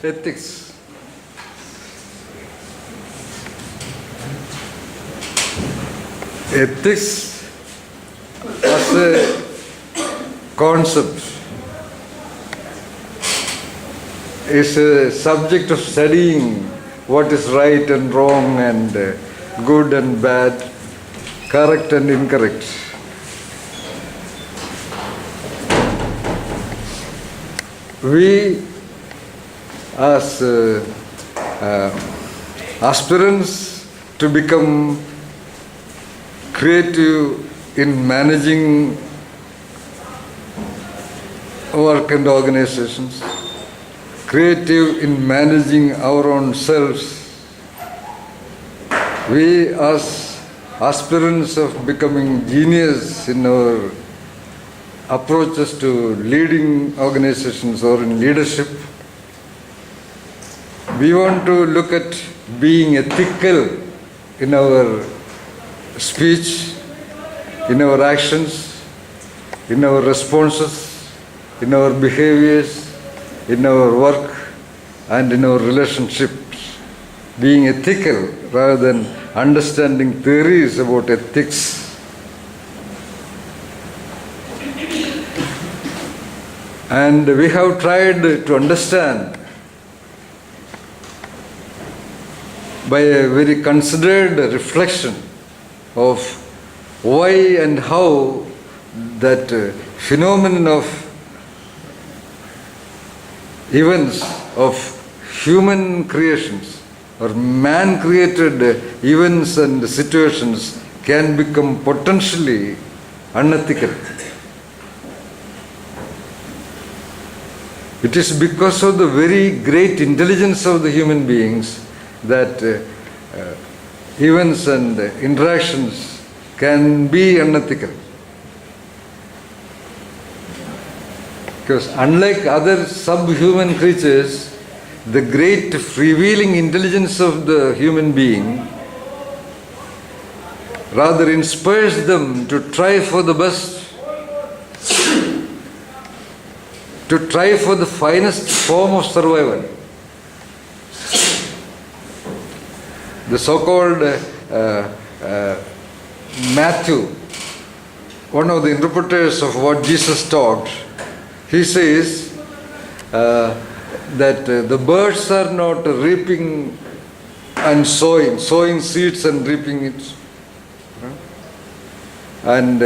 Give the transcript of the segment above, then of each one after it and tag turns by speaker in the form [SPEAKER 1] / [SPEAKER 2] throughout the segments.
[SPEAKER 1] Ethics. Ethics as a concept is a subject of studying what is right and wrong and good and bad, correct and incorrect. We as aspirants to become creative in managing work and organizations, creative in managing our own selves. We as aspirants of becoming genius in our approaches to leading organizations or in leadership, we want to look at being ethical in our speech, in our actions, in our responses, in our behaviors, in our work, and in our relationships. Being ethical rather than understanding theories about ethics. And we have tried to understand by a very considered reflection of why and how that phenomenon of events of human creations or man-created events and situations can become potentially unethical. It is because of the very great intelligence of the human beings that events and interactions can be unethical. Because unlike other subhuman creatures, the great freewheeling intelligence of the human being rather inspires them to try for the best, to try for the finest form of survival. The so-called Matthew, one of the interpreters of what Jesus taught, he says that the birds are not reaping and sowing seeds and reaping it, and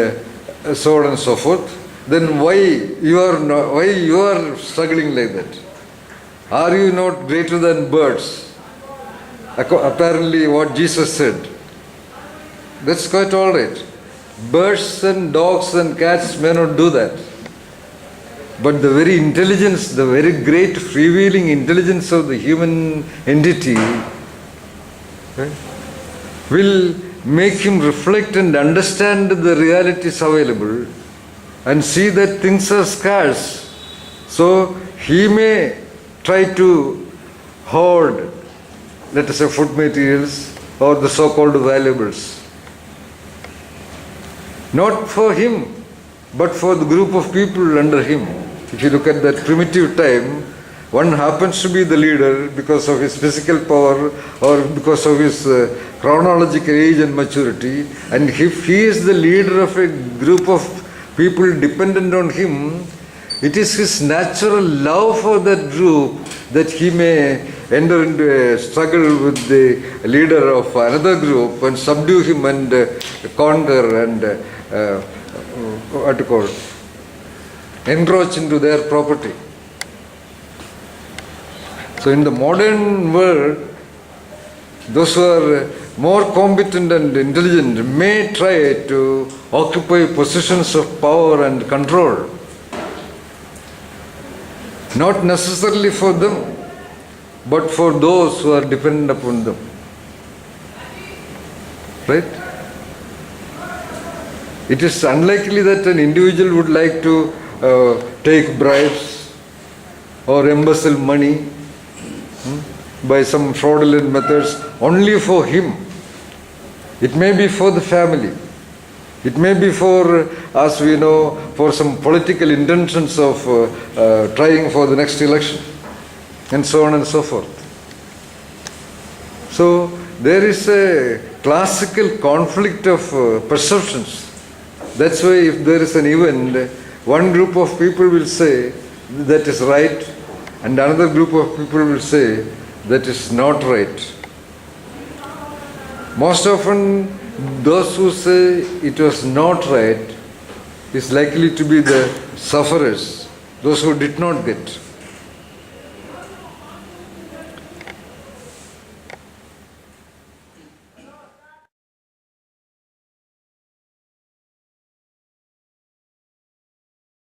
[SPEAKER 1] so on and so forth. Then why you are struggling like that? Are you not greater than birds? Apparently what Jesus said. That's quite all right. Birds and dogs and cats may not do that. But the very intelligence, the very great freewheeling intelligence of the human entity will make him reflect and understand the realities available and see that things are scarce. So he may try to hoard, let us say, food materials or the so-called valuables. Not for him, but for the group of people under him. If you look at that primitive time, one happens to be the leader because of his physical power or because of his chronological age and maturity. And if he is the leader of a group of people dependent on him, it is his natural love for that group that he may enter into a struggle with the leader of another group and subdue him and conquer and encroach into their property. So in the modern world, those who are more competent and intelligent may try to occupy positions of power and control. Not necessarily for them, but for those who are dependent upon them. Right? It is unlikely that an individual would like to take bribes or embezzle money by some fraudulent methods only for him. It may be for the family. It may be for, as we know, for some political intentions of trying for the next election. and so on and so forth. So there is a classical conflict of perceptions. That's why if there is an event, one group of people will say that is right, and another group of people will say that is not right. Most often, those who say it was not right is likely to be the sufferers, those who did not get.